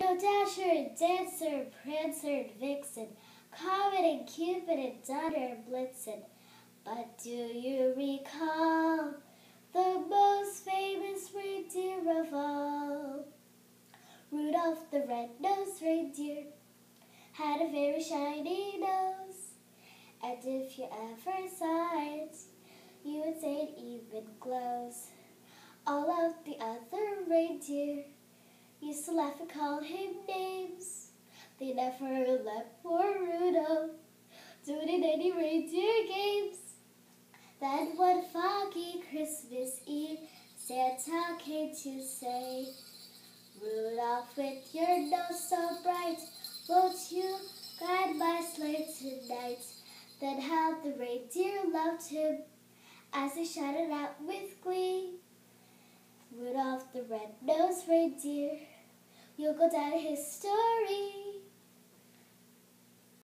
Go Dasher, Dancer, Prancer, and Vixen, Comet and Cupid and Donner and Blitzen. But do you recall the most famous reindeer of all? Rudolph the red-nosed reindeer had a very shiny nose, and if you ever saw it, you would say it even glows. All of the other reindeer used to laugh and call him names. They never let poor Rudolph do it in any reindeer games. Then one foggy Christmas Eve, Santa came to say, Rudolph, with your nose so bright, won't you guide my sleigh tonight? Then how the reindeer loved him as they shouted out with glee, Rudolph the red-nosed reindeer, you'll go down in history